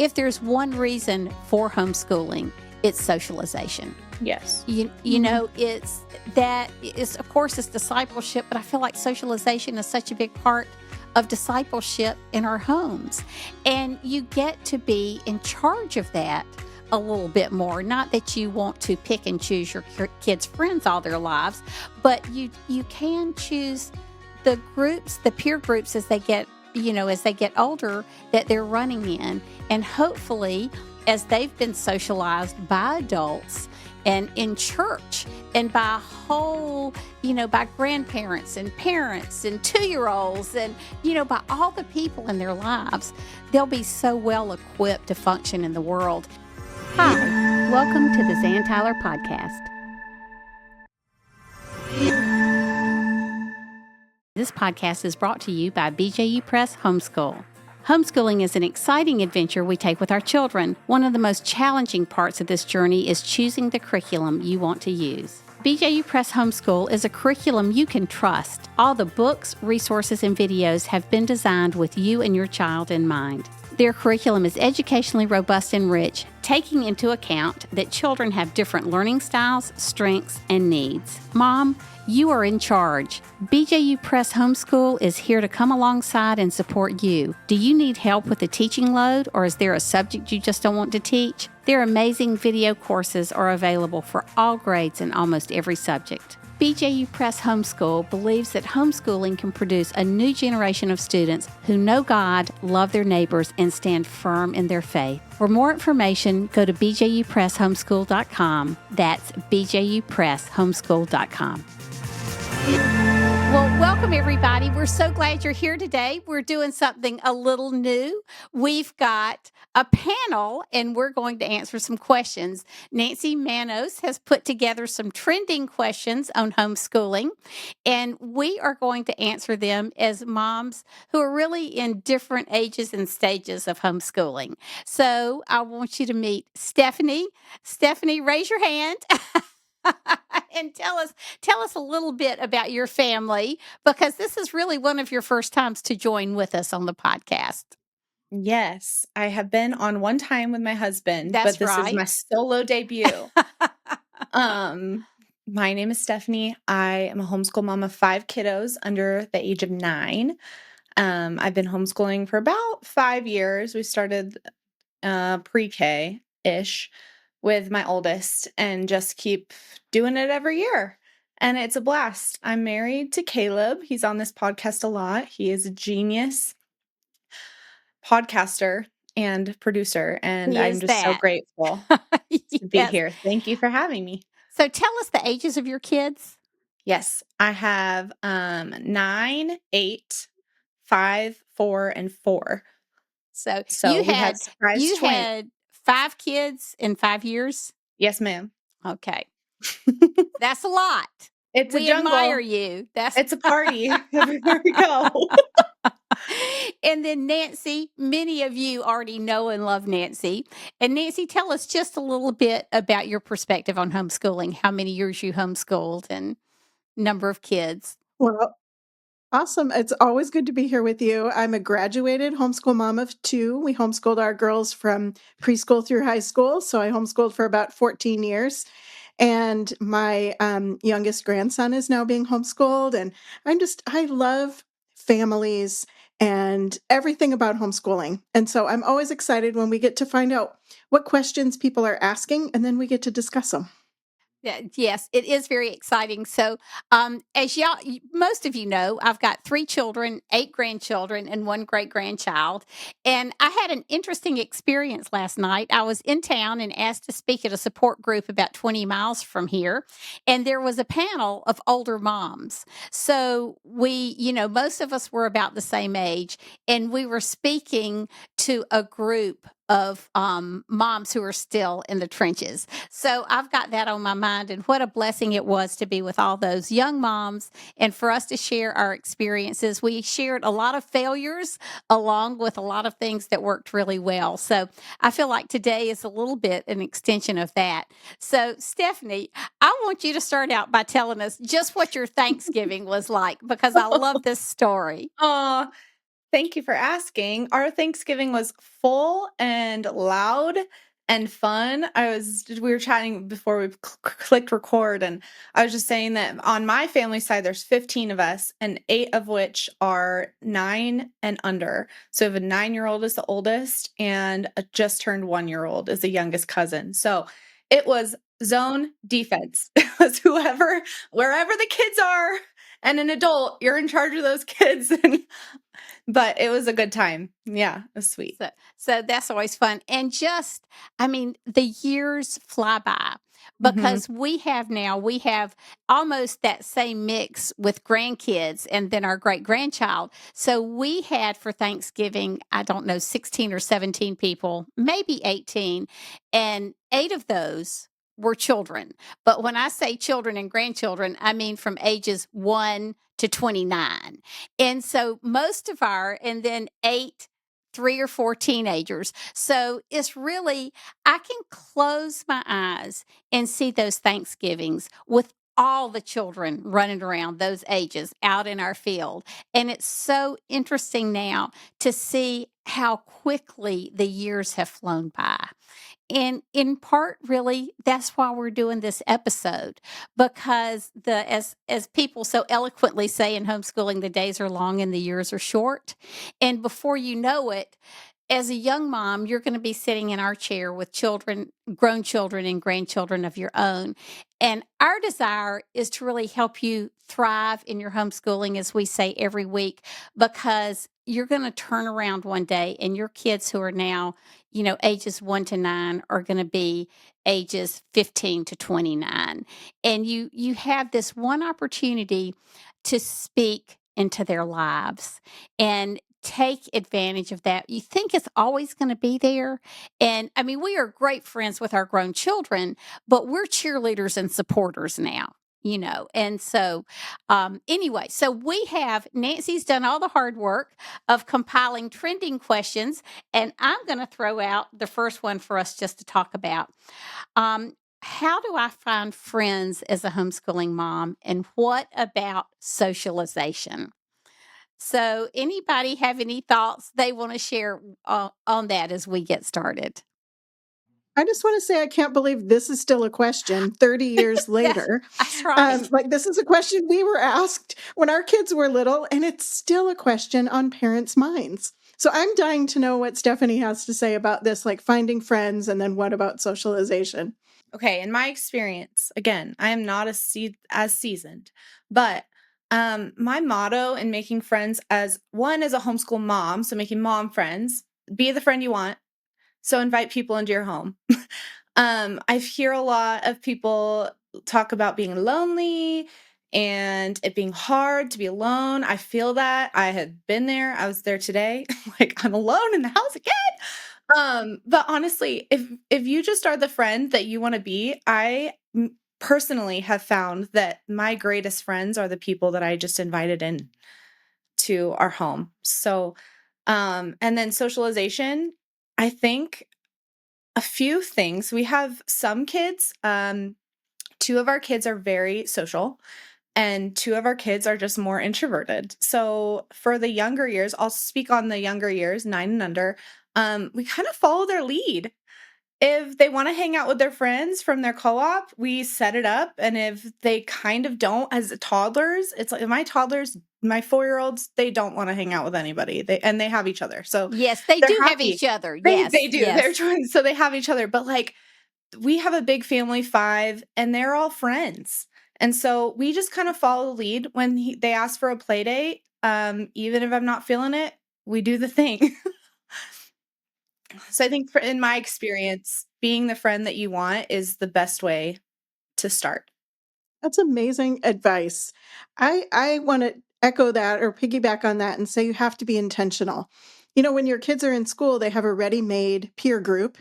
if there's one reason for homeschooling, it's socialization. Yes. You know, of course, it's discipleship, but I feel like socialization is such a big part of discipleship in our homes. And you get to be in charge of that a little bit more. Not that you want to pick and choose your kids' friends all their lives, but you can choose the groups, the peer groups as they get older that they're running in. And hopefully, as they've been socialized by adults and in church and by by grandparents and parents and 2-year-olds and, by all the people in their lives, they'll be so well equipped to function in the world. Hi, welcome to the Zan Tyler podcast. This podcast is brought to you by BJU Press Homeschool. Homeschooling is an exciting adventure we take with our children. One of the most challenging parts of this journey is choosing the curriculum you want to use. BJU Press Homeschool is a curriculum you can trust. All the books, resources, and videos have been designed with you and your child in mind. Their curriculum is educationally robust and rich, taking into account that children have different learning styles, strengths, and needs. Mom, you are in charge. BJU Press Homeschool is here to come alongside and support you. Do you need help with the teaching load, or is there a subject you just don't want to teach? Their amazing video courses are available for all grades and almost every subject. BJU Press Homeschool believes that homeschooling can produce a new generation of students who know God, love their neighbors, and stand firm in their faith. For more information, go to bjupresshomeschool.com. That's bjupresshomeschool.com. Well, welcome everybody. We're so glad you're here today. We're doing something a little new. We've got a panel and we're going to answer some questions. Nancy Manos has put together some trending questions on homeschooling, and we are going to answer them as moms who are really in different ages and stages of homeschooling. So I want you to meet Stephanie. Stephanie, raise your hand. And tell us a little bit about your family, because this is really one of your first times to join with us on the podcast. Yes, I have been on one time with my husband, That's but this right. is my solo debut. My name is Stephanie. I am a homeschool mom of 5 kiddos under the age of 9. I've been homeschooling for about 5 years. We started pre-K-ish with my oldest and just keep doing it every year. And it's a blast. I'm married to Caleb. He's on this podcast a lot. He is a genius podcaster and producer, and I'm just so grateful to be here. Thank you for having me. So tell us the ages of your kids. Yes, I have 9, 8, 5, 4, and 4. So you had 5 kids in 5 years? Yes, ma'am. Okay. That's a lot. It's we a jungle. Admire you. It's a party everywhere we go. And then Nancy, many of you already know and love Nancy. And Nancy, tell us just a little bit about your perspective on homeschooling, how many years you homeschooled and number of kids. Well, awesome. It's always good to be here with you. I'm a graduated homeschool mom of 2. We homeschooled our girls from preschool through high school. So I homeschooled for about 14 years. And my youngest grandson is now being homeschooled. And I love families and everything about homeschooling. And so I'm always excited when we get to find out what questions people are asking, and then we get to discuss them. Yes, it is very exciting. So, as most of you know, I've got 3 children, 8 grandchildren, and 1 great grandchild. And I had an interesting experience last night. I was in town and asked to speak at a support group about 20 miles from here. And there was a panel of older moms. So most of us were about the same age, and we were speaking to a group of moms who are still in the trenches. So I've got that on my mind, and what a blessing it was to be with all those young moms and for us to share our experiences. We shared a lot of failures along with a lot of things that worked really well. So I feel like today is a little bit an extension of that. So Stephanie, I want you to start out by telling us just what your Thanksgiving was like, because I love this story. Thank you for asking. Our Thanksgiving was full and loud and fun. We were chatting before we clicked record, and I was just saying that on my family side, there's 15 of us, and 8 of which are 9 and under. So we have a 9-year-old is the oldest, and a just turned 1-year-old is the youngest cousin. So it was zone defense. It was wherever the kids are, and an adult, you're in charge of those kids. But it was a good time. Yeah, it was sweet. So that's always fun. And just, I mean, the years fly by Mhm. because we have almost that same mix with grandkids and then our great grandchild. So we had for Thanksgiving, I don't know, 16 or 17 people, maybe 18, and 8 of those were children. But when I say children and grandchildren, I mean from ages 1 to 29. And so and then 8, 3 or 4 teenagers. So it's really, I can close my eyes and see those Thanksgivings with all the children running around those ages out in our field. And it's so interesting now to see how quickly the years have flown by. And in part, really, that's why we're doing this episode, because as people so eloquently say in homeschooling, the days are long and the years are short. And before you know it, as a young mom, you're going to be sitting in our chair with children, grown children and grandchildren of your own. And our desire is to really help you thrive in your homeschooling, as we say every week, because you're going to turn around one day and your kids who are now, ages 1 to 9 are going to be ages 15 to 29. And you have this one opportunity to speak into their lives and take advantage of that. You think it's always going to be there. And I mean, we are great friends with our grown children, but we're cheerleaders and supporters now. And so anyway, so we have Nancy's done all the hard work of compiling trending questions, and I'm going to throw out the first one for us just to talk about. How do I find friends as a homeschooling mom, and what about socialization? So, anybody have any thoughts they want to share on that as we get started? I just want to say I can't believe this is still a question 30 years that's, later. that's right. Like, this is a question we were asked when our kids were little, and it's still a question on parents' minds. So I'm dying to know what Stephanie has to say about this, like finding friends, and then what about socialization? Okay, in my experience, again, I am not as seasoned, but my motto in making friends as a homeschool mom, so making mom friends, be the friend you want. So invite people into your home. I hear a lot of people talk about being lonely and it being hard to be alone. I feel that. I had been there. I was there today. Like, I'm alone in the house again. But honestly, if you just are the friend that you want to be, personally have found that my greatest friends are the people that I just invited in to our home. So, and then socialization, I think a few things. We have some kids, 2 of our kids are very social, and 2 of our kids are just more introverted. So for the younger years, I'll speak on the younger years, 9 and under, we kind of follow their lead. If they wanna hang out with their friends from their co-op, we set it up, and if they kind of don't as toddlers, it's like my toddlers, my 4-year-olds, they don't wanna hang out with anybody, they have each other, so Yes, they they're do have happy. each other. They Yes, do, they're yes. twins, so they have each other, but, like, we have a big family, 5, and they're all friends, and so we just kinda follow the lead when they ask for a play date, even if I'm not feeling it, we do the thing. So I think in my experience, being the friend that you want is the best way to start. That's amazing advice. I want to echo that or piggyback on that and say you have to be intentional. When your kids are in school, they have a ready-made peer group.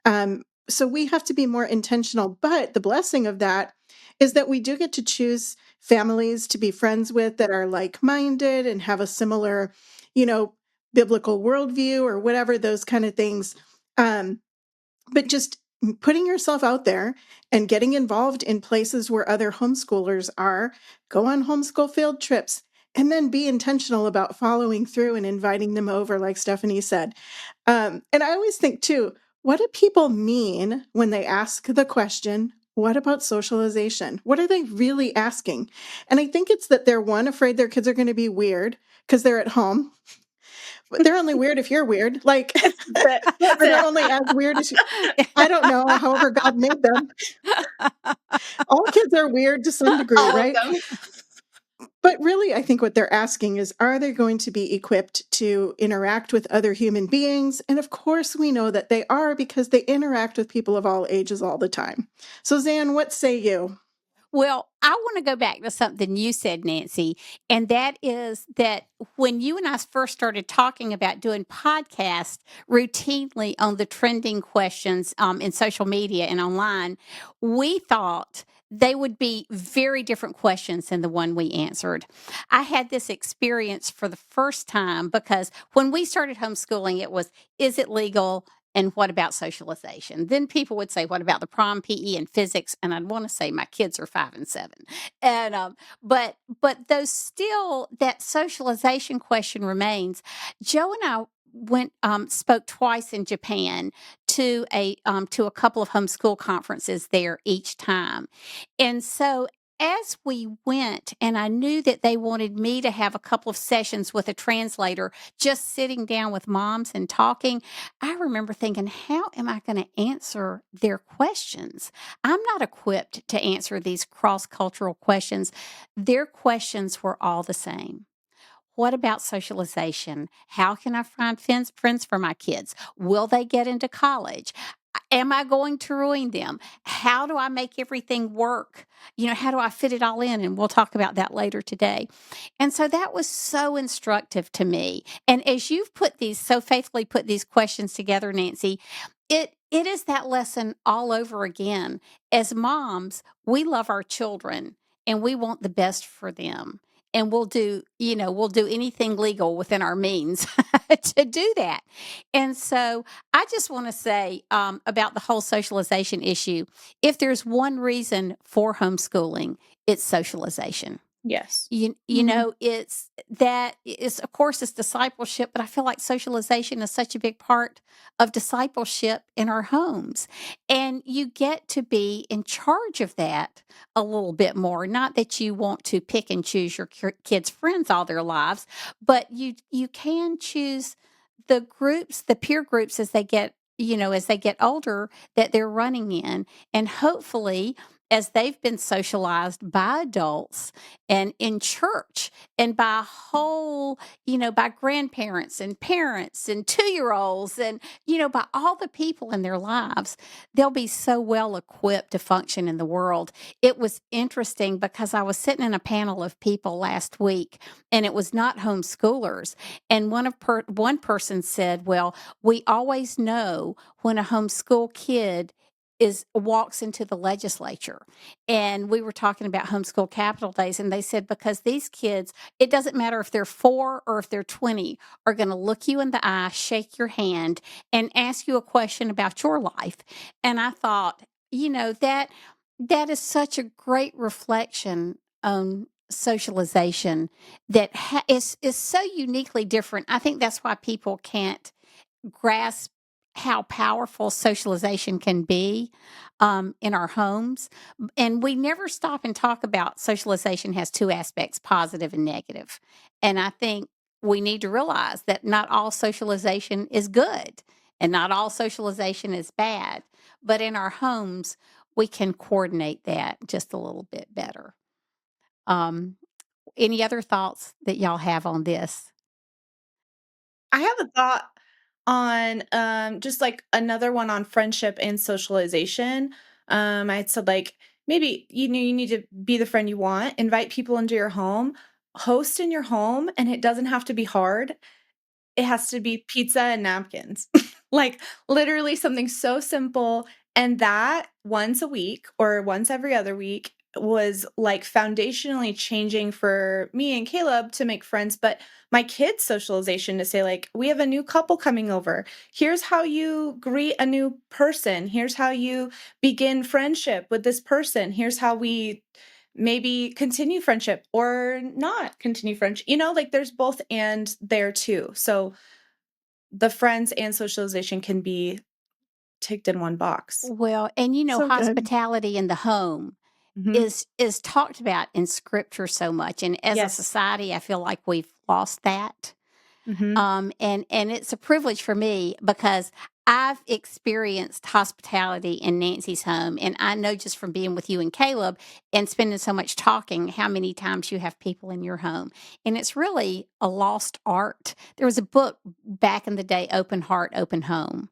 So we have to be more intentional. But the blessing of that is that we do get to choose families to be friends with that are like-minded and have a similar, you know, biblical worldview or whatever those kind of things. But just putting yourself out there and getting involved in places where other homeschoolers are, go on homeschool field trips and then be intentional about following through and inviting them over, like Stephanie said. And I always think too, what do people mean when they ask the question, what about socialization? What are they really asking? And I think it's that they're one, afraid their kids are going to be weird because they're at home. But they're only weird if you're weird. Like, That's or they're it. only as weird as you. I don't know, however God made them. All kids are weird to some degree, All of right? them. But really, I think what they're asking is, are they going to be equipped to interact with other human beings? And of course, we know that they are because they interact with people of all ages all the time. So, Zan, what say you? Well, I want to go back to something you said, Nancy, and that is that when you and I first started talking about doing podcasts routinely on the trending questions in social media and online, we thought they would be very different questions than the one we answered. I had this experience for the first time because when we started homeschooling, it was, is it legal? And what about socialization? Then people would say, what about the prom, PE, and physics? And I'd want to say my kids are 5 and 7. And but those still that socialization question remains. Joe and I went spoke twice in Japan to a couple of homeschool conferences there each time. And so as we went, and I knew that they wanted me to have a couple of sessions with a translator, just sitting down with moms and talking, I remember thinking, how am I going to answer their questions? I'm not equipped to answer these cross cultural questions. Their questions were all the same. What about socialization? How can I find friends for my kids? Will they get into college? Am I going to ruin them? How do I make everything work? How do I fit it all in? And we'll talk about that later today. And so that was so instructive to me. And as you've so faithfully put these questions together, Nancy, it is that lesson all over again. As moms, we love our children and we want the best for them. And we'll do anything legal within our means to do that. And so I just want to say about the whole socialization issue. If there's one reason for homeschooling, it's socialization. Yes. It's that it's of course it's discipleship, but I feel like socialization is such a big part of discipleship in our homes. And you get to be in charge of that a little bit more. Not that you want to pick and choose your kids' friends all their lives, but you can choose the peer groups as they get older that they're running in. And hopefully, as they've been socialized by adults and in church and by by grandparents and parents and 2-year olds and, by all the people in their lives, they'll be so well equipped to function in the world. It was interesting because I was sitting in a panel of people last week and it was not homeschoolers. And one person said, well, we always know when a homeschool kid walks into the legislature. And we were talking about homeschool capital days, and they said because these kids, it doesn't matter if they're 4 or if they're 20, are going to look you in the eye, shake your hand, and ask you a question about your life. And I thought, that is such a great reflection on socialization that is so uniquely different. I think that's why people can't grasp how powerful socialization can be in our homes. And we never stop and talk about socialization has 2 aspects, positive and negative. And I think we need to realize that not all socialization is good and not all socialization is bad. But in our homes, we can coordinate that just a little bit better. Um, any other thoughts that y'all have on this? I have a thought on just like another one on friendship and socialization. I had said like maybe you need to be the friend you want, invite people into your home, host in your home, and it doesn't have to be hard. It has to be pizza and napkins. Like, literally something so simple, and that once a week or once every other week was, like, foundationally changing for me and Caleb to make friends, but my kids' socialization to say, like, "We have a new couple coming over. Here's how you greet a new person. Here's how you begin friendship with this person. Here's how we maybe continue friendship or not continue friendship. Like there's both and there too. So the friends and socialization can be ticked in one box. Well, and So good. hospitality in the home Mhm. is talked about in scripture so much, and as a Yes. society, I feel like we've lost that. Mhm. And it's a privilege for me because I've experienced hospitality in Nancy's home, and I know just from being with you and Caleb and spending so much talking, how many times you have people in your home, and it's really a lost art. There was a book back in the day, "Open Heart, Open Home,"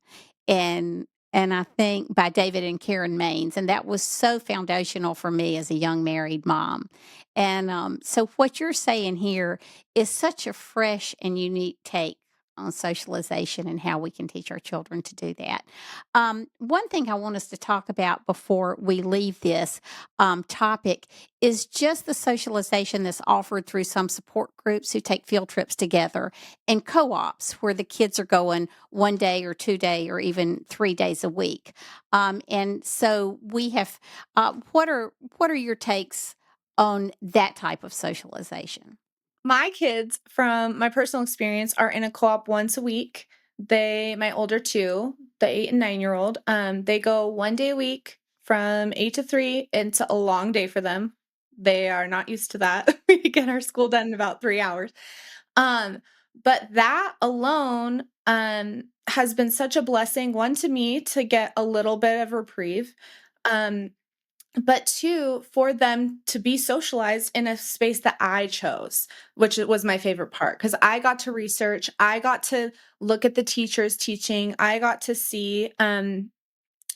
and I think by David and Karen Maines, and that was so foundational for me as a young married mom. And so, what you're saying here is such a fresh and unique take on socialization and how we can teach our children to do that. One thing I want us to talk about before we leave this topic is just the socialization that's offered through some support groups who take field trips together and co ops where the kids are going 1 day or 2 day or even 3 days a week. And so we have, what are your takes on that type of socialization? My kids, from my personal experience, are in a co-op once a week. My older two, the 8 and 9-year-old, they go 1 day a week from 8 to 3. It's a long day for them. They are not used to that. We get our school done in about 3 hours. Um, but that alone, has been such a blessing, one to me to get a little bit of reprieve. Um, but two, for them to be socialized in a space that I chose, which was my favorite part because I got to research, I got to look at the teachers teaching, I got to see.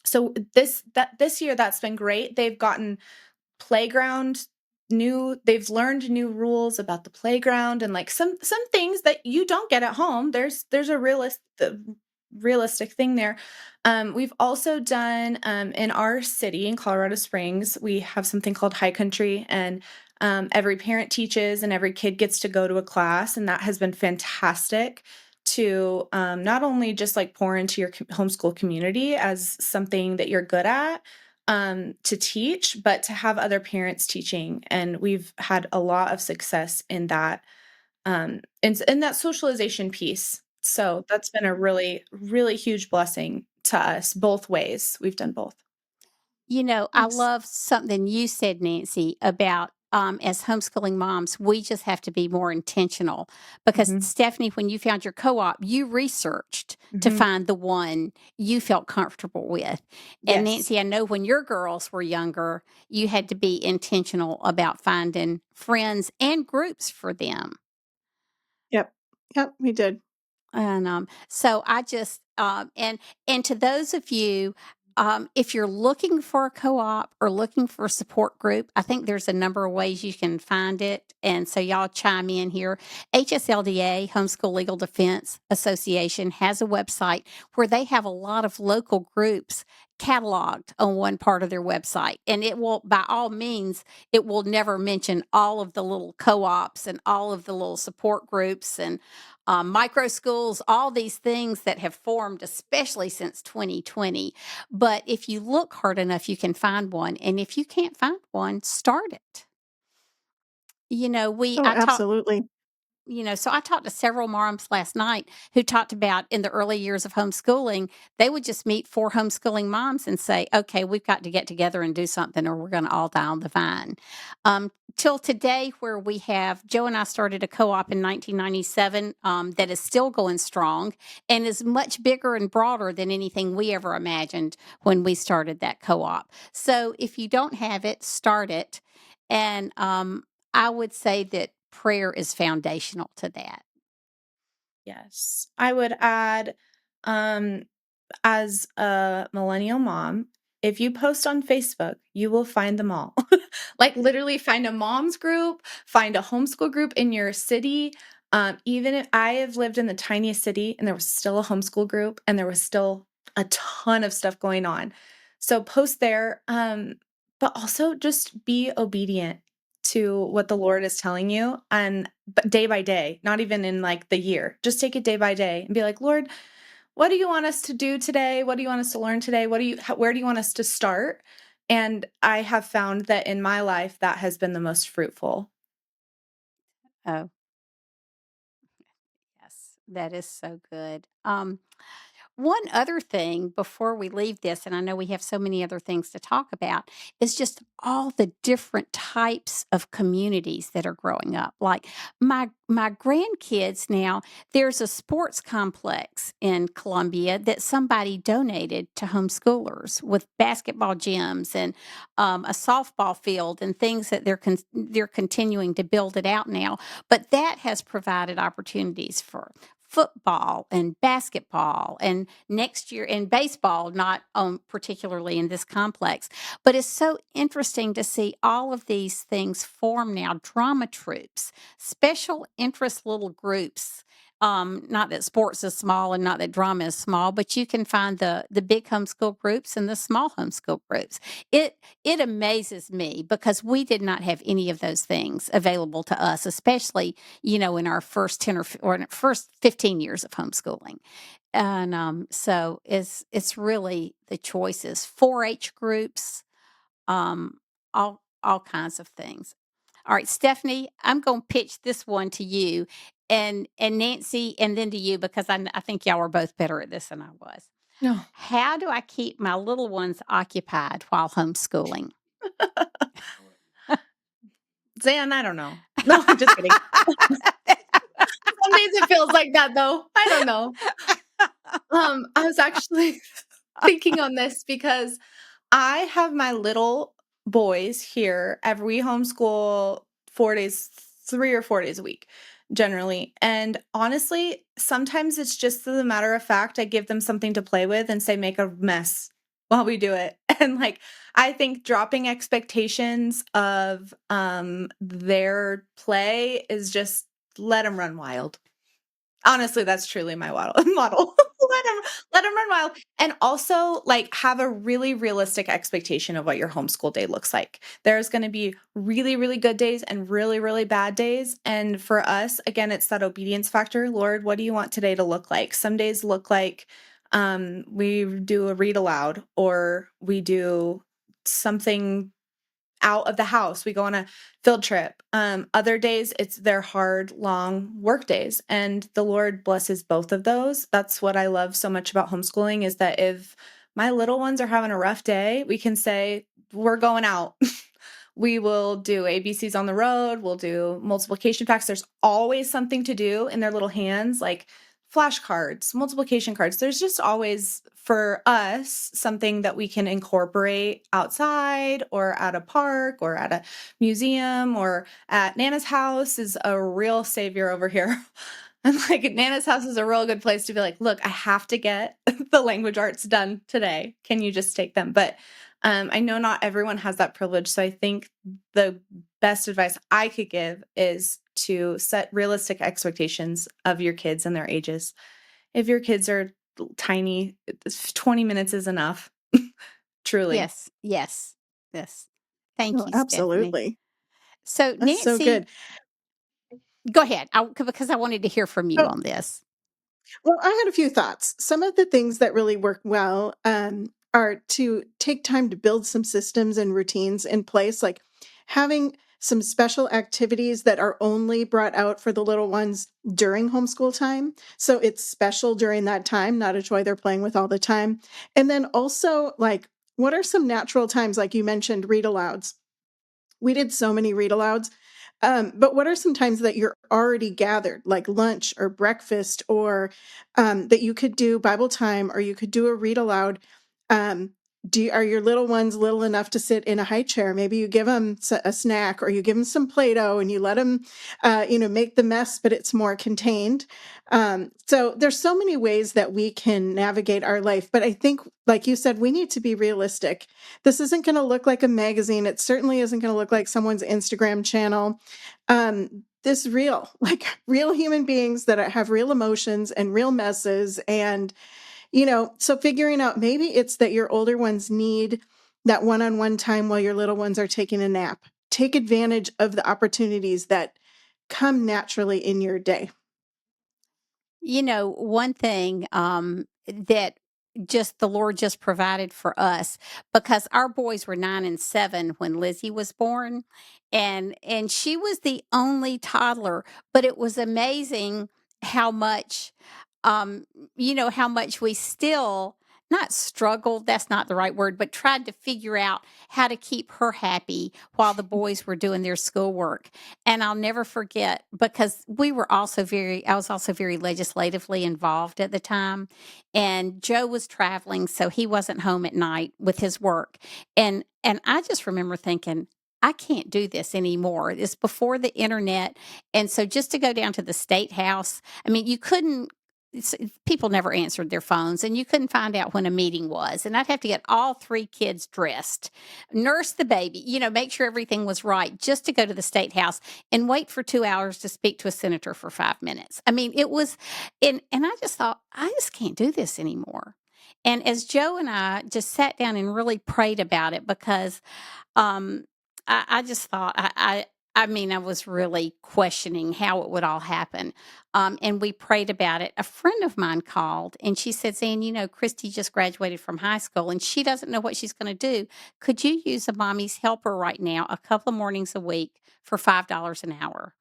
So this year that's been great. They've gotten playground they've learned new rules about the playground and like some things that you don't get at home. There's a realistic thing there. We've also done in our city in Colorado Springs, we have something called High Country, and every parent teaches and every kid gets to go to a class, and that has been fantastic to not only just like pour into your homeschool community as something that you're good at, to teach, but to have other parents teaching. And we've had a lot of success in that, in that socialization piece. So that's been a really, really huge blessing to us both ways. We've done both. I Yes. love something you said, Nancy, about as homeschooling moms, we just have to be more intentional because Hmm. Stephanie, when you found your co op, you researched to Hmm. find the one you felt comfortable with. And Yes. Nancy, I know when your girls were younger, you had to be intentional about finding friends and groups for them. Yep. Yep, we did. And so I just and to those of you, if you're looking for a co-op or looking for a support group, I think there's a number of ways you can find it. And so y'all chime in here. HSLDA, Homeschool Legal Defense Association, has a website where they have a lot of local groups cataloged on one part of their website. And it will, by all means, it will never mention all of the little co-ops and all of the little support groups and micro schools, all these things that have formed, especially since 2020. But if you look hard enough, you can find one. And if you can't find one, start it. Oh, I talk absolutely. so I talked to several moms last night who talked about in the early years of homeschooling, they would just meet four homeschooling moms and say, okay, we've got to get together and do something or we're going to all die on the vine. Till today, where we have Joe and I started a co op in 1997 that is still going strong and is much bigger and broader than anything we ever imagined when we started that co op. So if you don't have it, start it. And I would say that prayer is foundational to that. Yes. I would add, um, as a millennial mom, if you post on Facebook, you will find them all. Like literally find a mom's group, find a homeschool group in your city. Even if I have lived in the tiniest city and there was still a homeschool group and there was still a ton of stuff going on. So post there, but also just be obedient to what the Lord is telling you, and but day by day, not even in like the year. Just take it day by day and be like, Lord, what do you want us to do today? What do you want us to learn today? Where do you want us to start? And I have found that in my life, that has been the most fruitful. Oh, yes, that is so good. One other thing before we leave this, and I know we have so many other things to talk about, is just all the different types of communities that are growing up. Like my grandkids now, there's a sports complex in Columbia that somebody donated to homeschoolers with basketball gyms and a softball field and things that they're continuing to build it out now. But that has provided opportunities for football and basketball and next year and baseball, not particularly in this complex. But it's so interesting to see all of these things form now: drama troops, special interest little groups. Not that sports is small and not that drama is small, but you can find the big homeschool groups and the small homeschool groups. It amazes me because we did not have any of those things available to us, especially in our first 10 or in our first 15 years of homeschooling. And so it's really the choices, 4-H groups, all kinds of things. All right, Stephanie, I'm going to pitch this one to you, and Nancy, and then to you, because I think y'all were both better at this than I was. No. How do I keep my little ones occupied while homeschooling? Zan, I don't know. No, I'm just kidding. Some days it feels like that though. I don't know. I was actually thinking on this because I have my little boys here we homeschool 4 days, 3 or 4 days a week generally. And honestly, sometimes it's just the matter of fact, I give them something to play with and say, make a mess while we do it. And like, I think dropping expectations of their play is just let them run wild. Honestly, that's truly my model. Let 'em run wild, and also, like, have a really realistic expectation of what your homeschool day looks like. There's gonna be really, really good days and really, really bad days, and for us, again, it's that obedience factor. "Lord, what do you want today to look like?" Some days look like, we do a read aloud, or we do something out of the house. We go on a field trip. Other days, it's their hard, long work days. And the Lord blesses both of those. That's what I love so much about homeschooling is that if my little ones are having a rough day, we can say, we're going out. We will do ABCs on the road. We'll do multiplication facts. There's always something to do in their little hands, like flashcards, multiplication cards. There's just always, for us, something that we can incorporate outside or at a park or at a museum or at Nana's house is a real savior over here. And like Nana's house is a real good place to be like, look, I have to get the language arts done today. Can you just take them? But I know not everyone has that privilege. So I think the best advice I could give is to set realistic expectations of your kids and their ages. If your kids are tiny, 20 minutes is enough. Truly. Yes, yes, yes. Thank Oh, you, Stephanie. absolutely. So, That's so Nancy, good. go ahead. Because I wanted to hear from you Oh, on this. well, I had a few thoughts. Some of the things that really work well are to take time to build some systems and routines in place, like having some special activities that are only brought out for the little ones during homeschool time. So it's special during that time, not a toy they're playing with all the time. And then also, like, what are some natural times, like you mentioned, read alouds? We did so many read alouds. But what are some times that you're already gathered, like lunch or breakfast, or that you could do Bible time, or you could do a read aloud? Um, are your little ones little enough to sit in a high chair? Maybe you give them a snack, or you give them some Play-Doh, and you let them, make the mess, but it's more contained. So there's so many ways that we can navigate our life. But I think, like you said, we need to be realistic. This isn't going to look like a magazine. It certainly isn't going to look like someone's Instagram channel. This real, like real human beings that have real emotions and real messes. And, so figuring out maybe it's that your older ones need that one-on-one time while your little ones are taking a nap. Take advantage of the opportunities that come naturally in your day. One thing that just the Lord just provided for us because our boys were 9 and 7 when Lizzie was born, and she was the only toddler, but it was amazing how much, um, how much we still not struggled, that's not the right word, but tried to figure out how to keep her happy while the boys were doing their schoolwork. And I'll never forget because I was also very legislatively involved at the time. And Joe was traveling, so he wasn't home at night with his work. And I just remember thinking, I can't do this anymore. It's before the internet. And so just to go down to the state house, I mean, you couldn't people never answered their phones and you couldn't find out when a meeting was, and I'd have to get all 3 kids dressed, nurse the baby, make sure everything was right just to go to the state house and wait for 2 hours to speak to a senator for 5 minutes. I mean, it was, and I just thought, I just can't do this anymore. And as Joe and I just sat down and really prayed about it, because um, I just thought I mean, I was really questioning how it would all happen. And we prayed about it. A friend of mine called and she said, Zan, Christy just graduated from high school and she doesn't know what she's going to do. Could you use a mommy's helper right now, a couple of mornings a week for $5 an hour?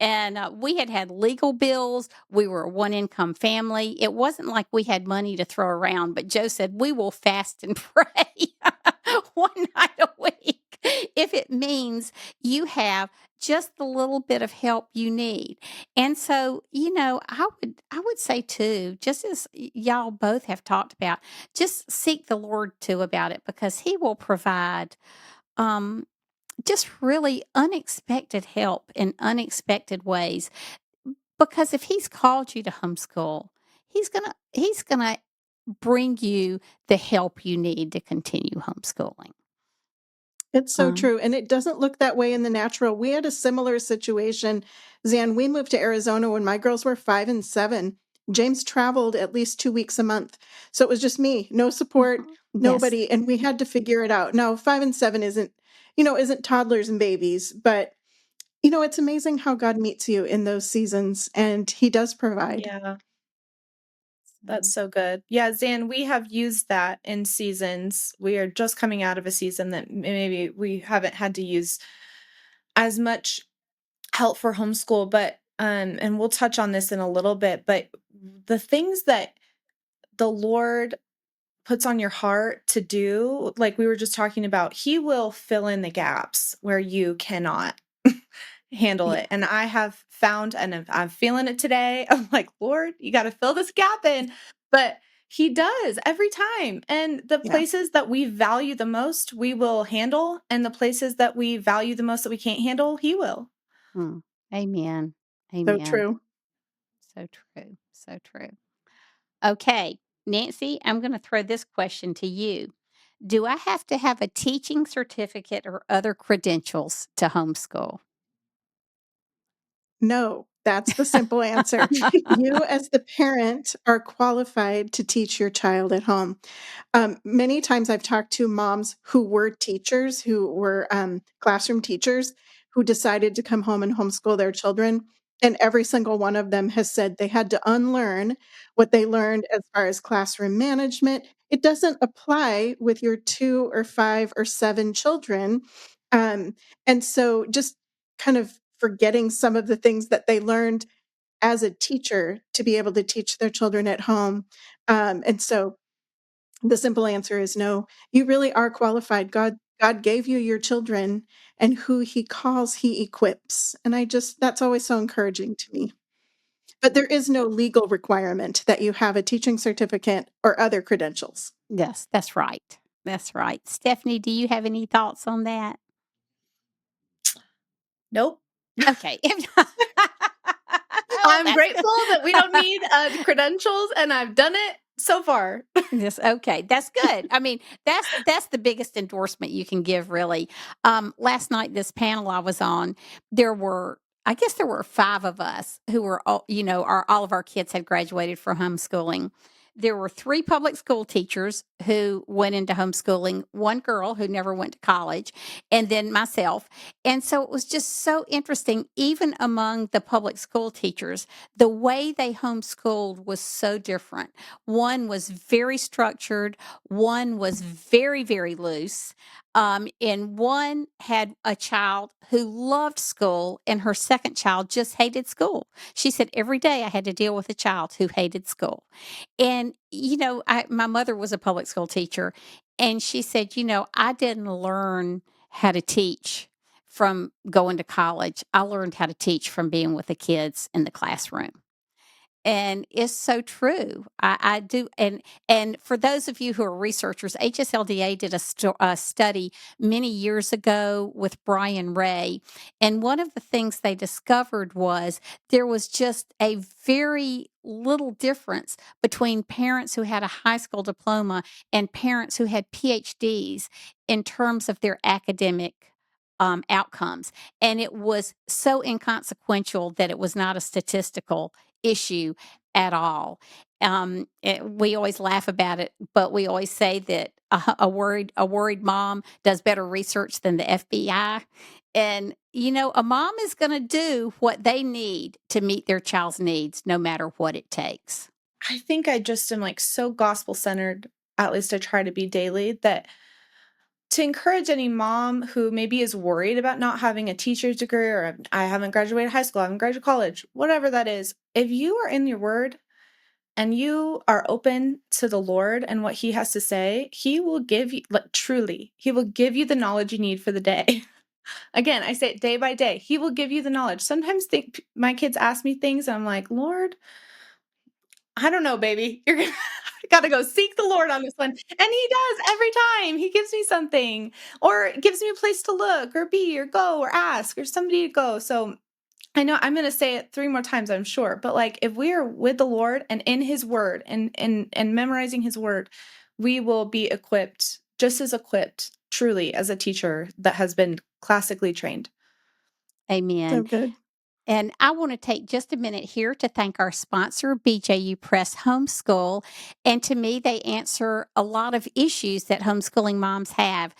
And we had legal bills. We were a one income family. It wasn't like we had money to throw around, but Joe said, we will fast and pray one night a week if it means you have just the little bit of help you need. And so, I would say too, just as y'all both have talked about, just seek the Lord too about it because he will provide um just really unexpected help in unexpected ways. Because if he's called you to homeschool, he's gonna bring you the help you need to continue homeschooling. It's so Um, true, and it doesn't look that way in the natural. We had a similar situation. Zan, we moved to Arizona when my girls were 5 and 7. James traveled at least 2 weeks a month. So it was just me, no support, yes, nobody, and we had to figure it out. Now, 5 and 7 isn't toddlers and babies, but it's amazing how God meets you in those seasons and he does provide. Yeah, that's um, so good. Yeah, Zan, we have used that in seasons. We are just coming out of a season that maybe we haven't had to use as much help for homeschool, but and we'll touch on this in a little bit, but the things that the Lord puts on your heart to do, like we were just talking about, he will fill in the gaps where you cannot handle Yeah. it. And I have found, and I'm feeling it today. I'm like, Lord, you got to fill this gap in. But he does every time. And the Yeah. places that we value the most, we will handle. And the places that we value the most that we can't handle, he will. mm, amen. So Amen. true. So true. So true. Okay, Nancy, I'm going to throw this question to you. Do I have to have a teaching certificate or other credentials to homeschool? No, that's the simple answer. You, as the parent, are qualified to teach your child at home. Many times I've talked to moms who were teachers, who were classroom teachers, who decided to come home and homeschool their children. And every single one of them has said they had to unlearn what they learned as far as classroom management. It doesn't apply with your 2 or 5 or 7 children. Um, and so just kind of forgetting some of the things that they learned as a teacher to be able to teach their children at home. And so the simple answer is no. You really are qualified. God gave you your children, and who he calls, he equips. And that's always so encouraging to me. But there is no legal requirement that you have a teaching certificate or other credentials. Yes, that's right. That's right. Stephanie, do you have any thoughts on that? Nope. Okay. If not, well, I'm that's grateful that we don't good. need the credentials, and I've done it so far. Yes, okay, that's good. I mean, that's the biggest endorsement you can give, really. Last night, this panel I was on, I guess there were 5 of us who were all, all of our kids had graduated from homeschooling. there were 3 public school teachers who went into homeschooling, 1 girl who never went to college, and then myself. And so it was just so interesting, even among the public school teachers, the way they homeschooled was so different. One was very structured, one was very, very loose. And one had a child who loved school, and her second child just hated school. She said, every day I had to deal with a child who hated school. And, my mother was a public school teacher, and she said, I didn't learn how to teach from going to college. I learned how to teach from being with the kids in the classroom. And it's so true. I do, and for those of you who are researchers, HSLDA did a study many years ago with Brian Ray, and one of the things they discovered was there was just a very little difference between parents who had a high school diploma and parents who had PhDs in terms of their academic outcomes. And it was so inconsequential that it was not a statistical issue at all. We always laugh about it, but we always say that a worried mom does better research than the FBI. And a mom is going to do what they need to meet their child's needs, no matter what it takes. I think I just am like so gospel centered, at least I try to be daily, that to encourage any mom who maybe is worried about not having a teacher's degree, or I haven't graduated high school, I haven't graduated college, whatever that is, if you are in your word and you are open to the Lord and what he has to say, he will give you, like, truly, he will give you the knowledge you need for the day. Again, I say it day by day. He will give you the knowledge. Sometimes my kids ask me things and I'm like, Lord, I don't know, baby. You're gonna gotta go seek the Lord on this one. And he does every time. He gives me something, or gives me a place to look or be or go or ask or somebody to go. So I know I'm gonna say it 3 more times, I'm sure. But like, if we are with the Lord and in his word and memorizing his word, we will be equipped, just as equipped truly as a teacher that has been classically trained. Amen. So good. And I want to take just a minute here to thank our sponsor, BJU Press Homeschool. And to me, they answer a lot of issues that homeschooling moms have.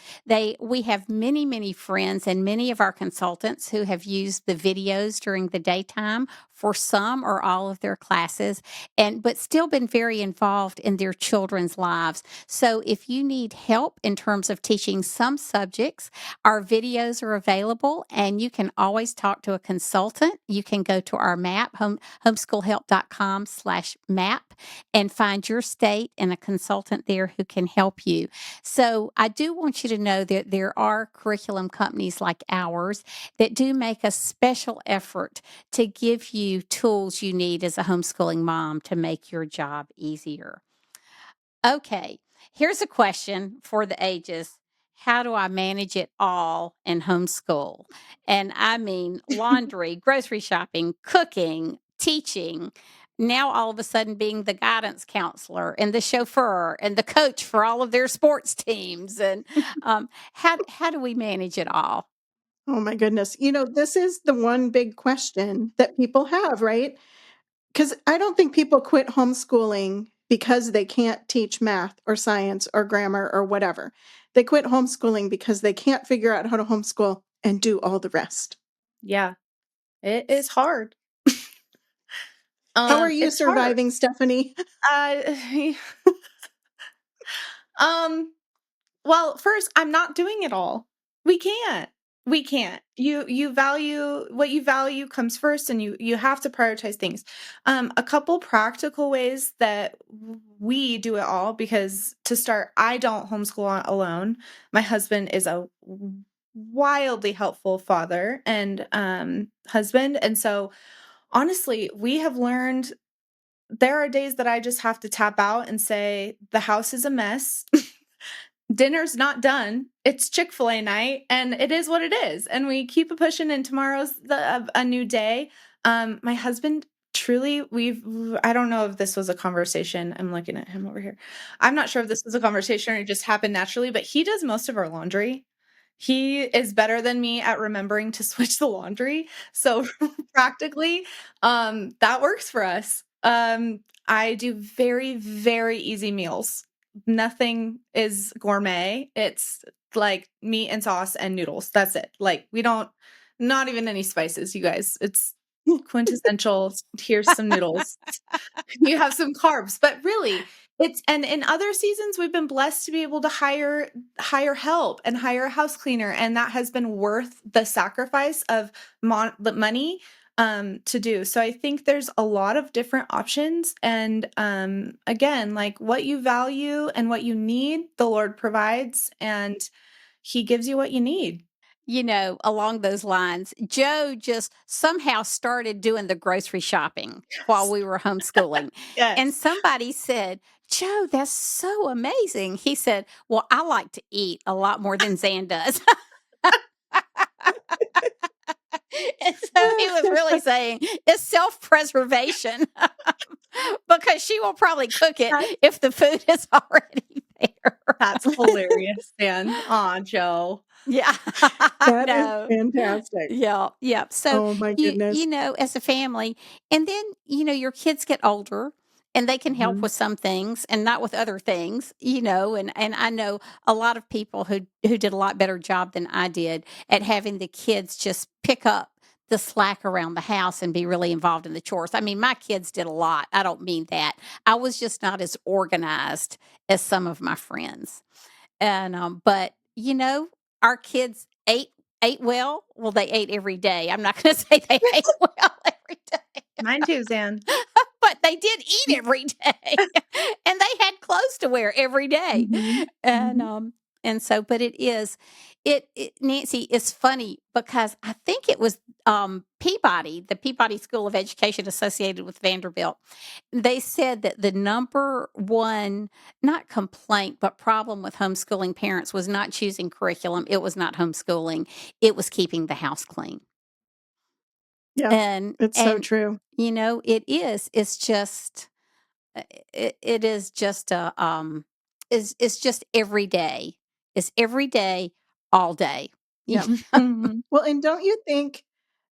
We have many, many friends and many of our consultants who have used the videos during the daytime for some or all of their classes, but still been very involved in their children's lives. So if you need help in terms of teaching some subjects, our videos are available, and you can always talk to a consultant. You can go to our map, homeschoolhelp.com/map, and find your state and a consultant there who can help you. So I do want you to know that there are curriculum companies like ours that do make a special effort to give you tools you need as a homeschooling mom to make your job easier. Okay, here's a question for the ages. How do I manage it all in homeschool? And I mean laundry, grocery shopping, cooking, teaching. Now, all of a sudden, being the guidance counselor and the chauffeur and the coach for all of their sports teams. And how do we manage it all? Oh my goodness. This is the one big question that people have, right? Because I don't think people quit homeschooling because they can't teach math or science or grammar or whatever. They quit homeschooling because they can't figure out how to homeschool and do all the rest. Yeah, it is hard. How are you It's hard. surviving, Stephanie? Uh, um, well, first, I'm not doing it all. We can't. We can't. You value what you value comes first, and you have to prioritize things. A couple practical ways that we do it all, because to start, I don't alone. My husband is a wildly helpful father and husband, and so honestly, we have learned there are days that I just have to tap out and say, the house is a mess. Dinner's not done. It's Chick-fil-A night, and it is what it is. And we keep a pushing, and tomorrow's a new day. My husband, truly, I don't know if this was a conversation. I'm looking at him over here. I'm not sure if this was a conversation or it just happened naturally, but he does most of our laundry. He is better than me at remembering to switch the laundry. So practically, that works for us. I do very, very easy meals. Nothing is gourmet. It's like meat and sauce and noodles. That's it. Like we don't, not even any spices, you guys. It's quintessential. Here's some noodles. You have some carbs, but really it's, and in other seasons we've been blessed to be able to hire help and hire a house cleaner, and that has been worth the sacrifice of the money to do. So I think there's a lot of different options, and again, like what you value and what you need, the Lord provides, and he gives you what you need. Along those lines, Joe just somehow started doing the grocery shopping while we were homeschooling. And Yes. somebody said, Joe, that's so amazing. He said, well, I like to eat a lot more than Zan does. And so he was really saying it's self preservation because she will probably cook it That- if the food is already there. That's hilarious, Dan. Aw, Joe. Yeah, I That is know. fantastic. Yeah, yeah. So Oh my goodness. as a family, and then your kids get older, and they can help Mhm. with some things and not with other things. And I know a lot of people who did a lot better job than I did at having the kids just pick up the slack around the house and be really involved in the chores. I mean, my kids did a lot. I don't mean that. I was just not as organized as some of my friends. And but our kids ate well. Well, they ate every day. I'm not going to say they ate well every day, Mine too, Zan. but they did eat every day, and they had clothes to wear every day. Mhm. And Mhm. um and so, but it Nancy is funny because I think it was Peabody, the Peabody School of Education associated with Vanderbilt. They said that the number one, not complaint, but problem with homeschooling parents was not choosing curriculum. It was not homeschooling. It was keeping the house clean. Yeah, And it's so and true. it is. It's just it is just a it's just every day. It's every day, all day. You Yeah. know? Mhm. Well, and don't you think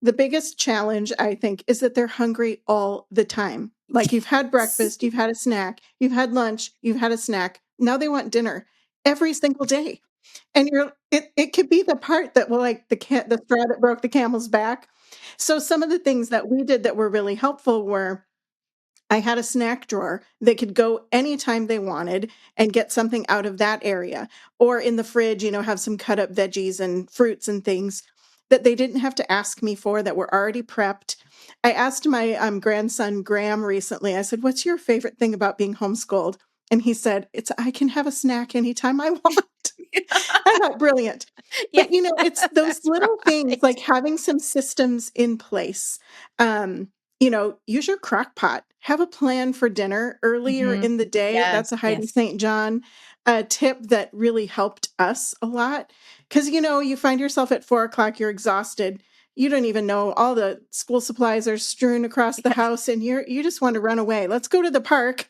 the biggest challenge, I think, is that they're hungry all the time? Like you've had Yes. breakfast, you've had a snack, you've had lunch, you've had a snack. Now they want dinner every single day. And it could be the part that will like the straw that broke the camel's back. So some of the things that we did that were really helpful were I had a snack drawer. They could go anytime they wanted and get something out of that area. Or in the fridge, have some cut up veggies and fruits and things that they didn't have to ask me for that were already prepped. I asked my grandson Graham recently, I said, "What's your favorite thing about being homeschooled?" And he said, "It's I can have a snack anytime I want." I thought, brilliant. Yeah, But it's those that's little things right. like having some systems in place. Use your crock pot. Have a plan for dinner earlier Mhm. in the day. Yes. That's a Heidi Yes. St. John tip that really helped us a lot. Because, you find yourself at 4 o'clock, you're exhausted. You don't even know all the school supplies are strewn across the house and you just want to run away. Let's go to the park,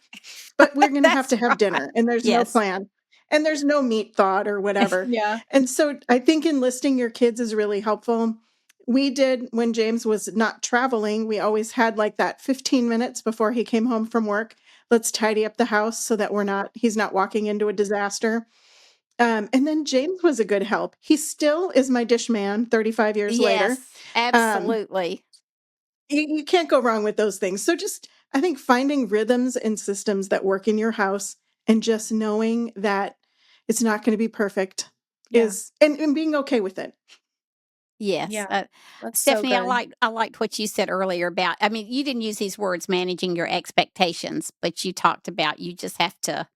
but we're going That's to have right. dinner and there's no Yes. plan and there's no meat thought or whatever. Yeah. And so I think enlisting your kids is really helpful. We did when James was not traveling, we always had like that 15 minutes before he came home from work. Let's tidy up the house so that he's not walking into a disaster. And then James was a good help. He still is my dish man 35 years later. Yes, Um, absolutely. you can't go wrong with those things. So just, I think finding rhythms and systems that work in your house and just knowing that it's not going to be perfect Yeah. and being okay with it. Yes. Yeah. That's so Stephanie, good. I liked what you said earlier about, I mean, you didn't use these words, managing your expectations, but you talked about you just have to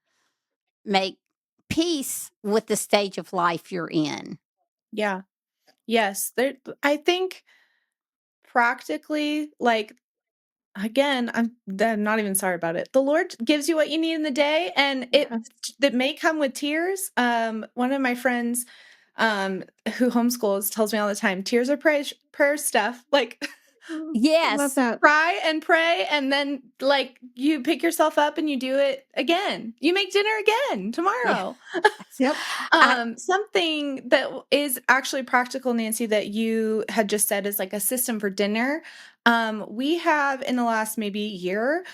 make peace with the stage of life you're in. Yeah. Yes. I think practically, like, again, I'm not even sorry about it. The Lord gives you what you need in the day, and Yes. that may come with tears. One of my friends, who homeschools tells me all the time, tears are prayer stuff. Like, I love Yes. that. cry and pray, and then like you pick yourself up and you do it again. You make dinner again Yeah. tomorrow. Yep. I Something that is actually practical, Nancy, that you had just said is like a system for dinner. We have in the last maybe year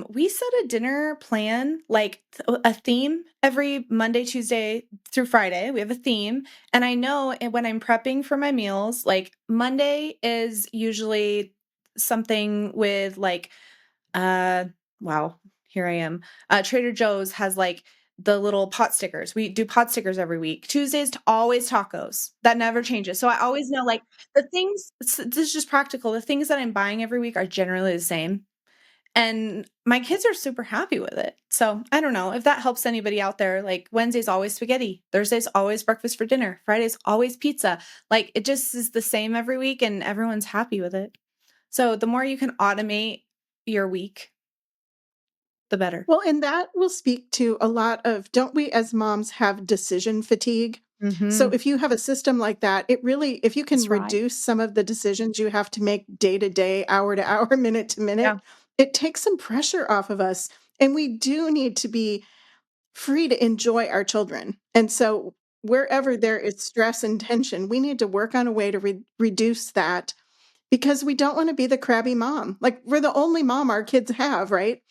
We set a dinner plan, like a theme every Monday, Tuesday through Friday. We have a theme. And I know when I'm prepping for my meals, like Monday is usually something with like, uh, wow, here I am. Trader Joe's has like the little pot stickers. We do pot stickers every week. Tuesdays always tacos. That never changes. So I always know like the things, this is just practical. The things that I'm buying every week are generally the same. And my kids are super happy with it. So I don't know if that helps anybody out there. Like Wednesday's always spaghetti, Thursday's always breakfast for dinner, Friday's always pizza. Like it just is the same every week and everyone's happy with it. So the more you can automate your week, the better. Well, and that will speak to a lot of, don't we as moms have decision fatigue? So Mm-hmm. if you have a system like that, it really, if you can That's right. reduce some of the decisions you have to make day to day, hour to hour, minute to Yeah. minute, it takes some pressure off of us. And we do need to be free to enjoy our children. And so wherever there is stress and tension, we need to work on a way to reduce that because we don't want to be the crabby mom. Like we're the only mom our kids have, right?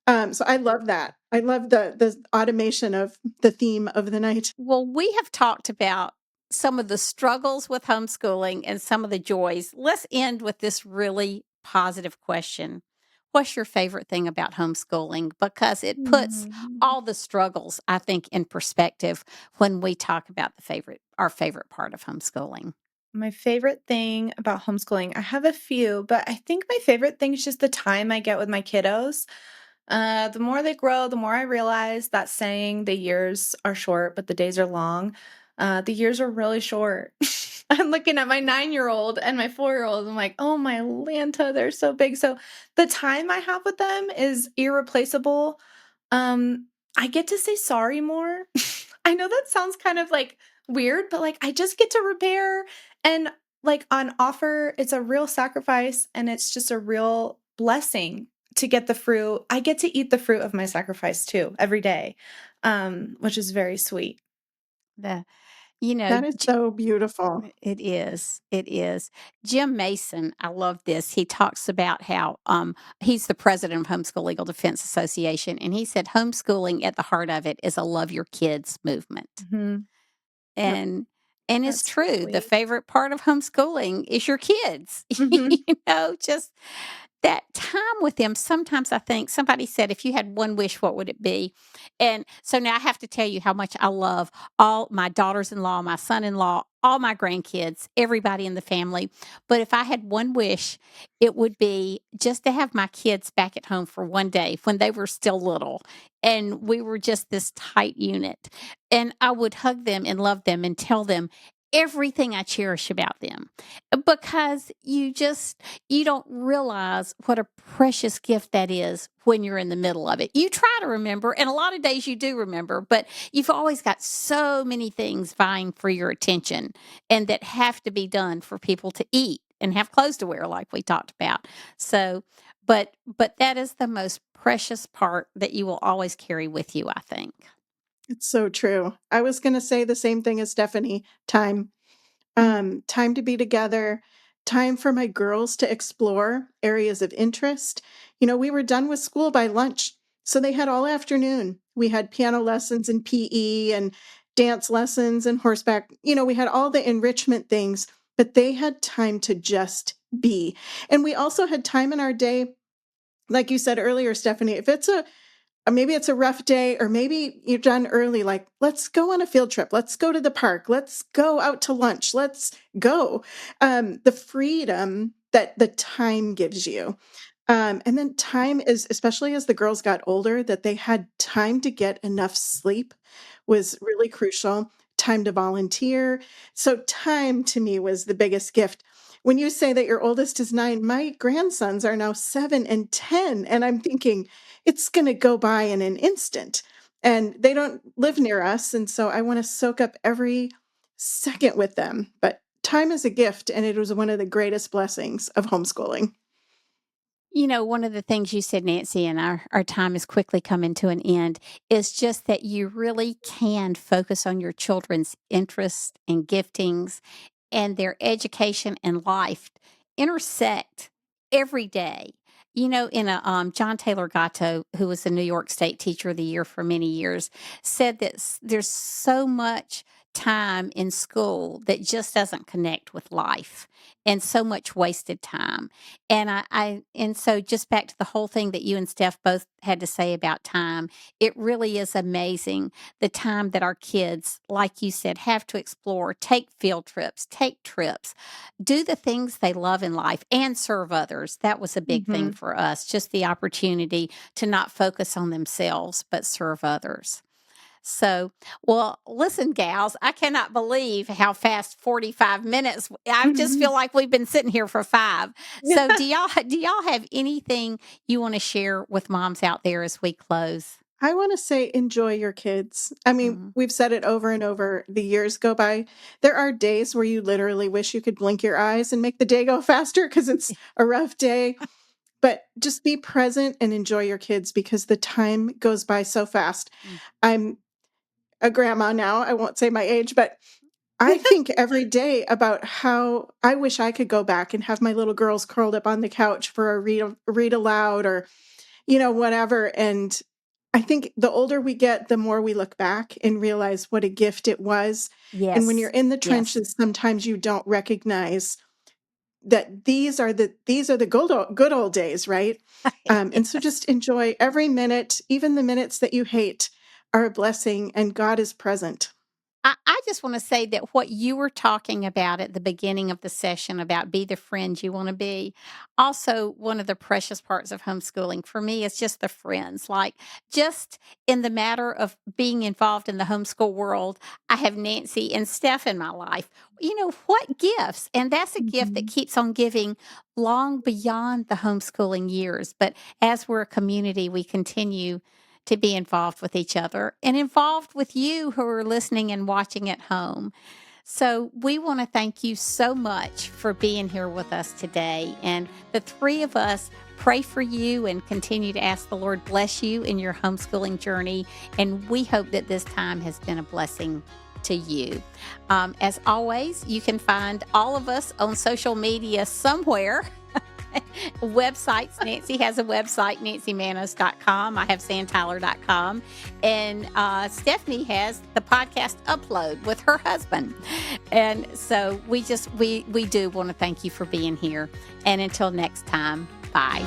So I love that. I love the automation of the theme of the night. Well, we have talked about some of the struggles with homeschooling and some of the joys. Let's end with this really positive question. What's your favorite thing about homeschooling? Because it puts Mhm. all the struggles, I think, in perspective when we talk about our favorite part of homeschooling. My favorite thing about homeschooling, I have a few, but I think my favorite thing is just the time I get with my kiddos. The more they grow, the more I realize that saying the years are short, but the days are long. The years are really short. I'm looking at my 9-year-old and my 4-year-old. I'm like, oh my Lanta, they're so big. So the time I have with them is irreplaceable. I get to say sorry more. I know that sounds kind of like weird, but like I just get to repair and like on offer, it's a real sacrifice and it's just a real blessing to get the fruit. I get to eat the fruit of my sacrifice too every day, which is very sweet. The, you know, That is so beautiful. It is. It is. Jim Mason, I love this. He talks about how he's the president of Homeschool Legal Defense Association, and he said homeschooling at the heart of it is a love your kids movement. Mhm. Yep, And and it's that's so true. The sweet. favorite part of homeschooling is your kids. Mhm. Just that time with them. Sometimes I think somebody said, if you had one wish, what would it be? And so now I have to tell you how much I love all my daughters in law, my son in law, all my grandkids, everybody in the family. But if I had one wish, it would be just to have my kids back at home for one day when they were still little and we were just this tight unit. And I would hug them and love them and tell them everything I cherish about them because you don't realize what a precious gift that is when you're in the middle of it. You try to remember, and a lot of days you do remember, but you've always got so many things vying for your attention and that have to be done for people to eat and have clothes to wear, like we talked about. So, but that is the most precious part that you will always carry with you, I think. It's so true. I was going to say the same thing as Stephanie. Time. Time to be together, time for my girls to explore areas of interest. You know, we were done with school by lunch, so they had all afternoon. We had piano lessons and PE and dance lessons and horseback. You know, we had all the enrichment things, but they had time to just be. And we also had time in our day, like you said earlier, Stephanie, if it's a maybe it's a rough day, or maybe you're done early. Like, let's go on a field trip. Let's go to the park. Let's go out to lunch. Let's go. The freedom that the time gives you. And then time is, especially as the girls got older, that they had time to get enough sleep was really crucial. Time to volunteer. So, time to me was the biggest gift. When you say that your oldest is 9, my grandsons are now 7 and 10. And I'm thinking, it's going to go by in an instant. And they don't live near us. And so I want to soak up every second with them. But time is a gift. And it was one of the greatest blessings of homeschooling. One of the things you said, Nancy, and our time is quickly coming to an end, is just that you really can focus on your children's interests and giftings and their education and life intersect every day. In a John Taylor Gatto, who was the New York State Teacher of the Year for many years, said that there's so much time in school that just doesn't connect with life, and so much wasted time. And so just back to the whole thing that you and Steph both had to say about time, it really is amazing the time that our kids, like you said, have to explore, take field trips, take trips, do the things they love in life and serve others. That was a big thing Mhm. for us, just the opportunity to not focus on themselves, but serve others. So, well, listen, gals, I cannot believe how fast 45 minutes. I just feel like we've been sitting here for 5. So, do y'all have anything you want to share with moms out there as we close? I want to say enjoy your kids. I mean, Mhm. we've said it over and over. The years go by. There are days where you literally wish you could blink your eyes and make the day go faster because it's a rough day. But just be present and enjoy your kids because the time goes by so fast. Mm. I'm a grandma now. I won't say my age, but I think every day about how I wish I could go back and have my little girls curled up on the couch for a read aloud or whatever. And I think the older we get, the more we look back and realize what a gift it was. And when you're Yes. in the Yes. trenches, sometimes you don't recognize that these are the good old days, right? And so Yes. just enjoy every minute, even the minutes that you hate are a blessing and God is present. I just want to say that what you were talking about at the beginning of the session about be the friend you want to be, also one of the precious parts of homeschooling for me is just the friends. Like just in the matter of being involved in the homeschool world, I have Nancy and Steph in my life. What gifts? And that's a gift that Mhm. keeps on giving long beyond the homeschooling years. But as we're a community, we continue to be involved with each other and involved with you who are listening and watching at home. So, we want to thank you so much for being here with us today. And the three of us pray for you and continue to ask the Lord bless you in your homeschooling journey. And we hope that this time has been a blessing to you. As always, you can find all of us on social media somewhere. Websites. Nancy has a website, nancymanos.com. I have zantyler.com. And Stephanie has the podcast upload with her husband. And so we do want to thank you for being here. And until next time, bye.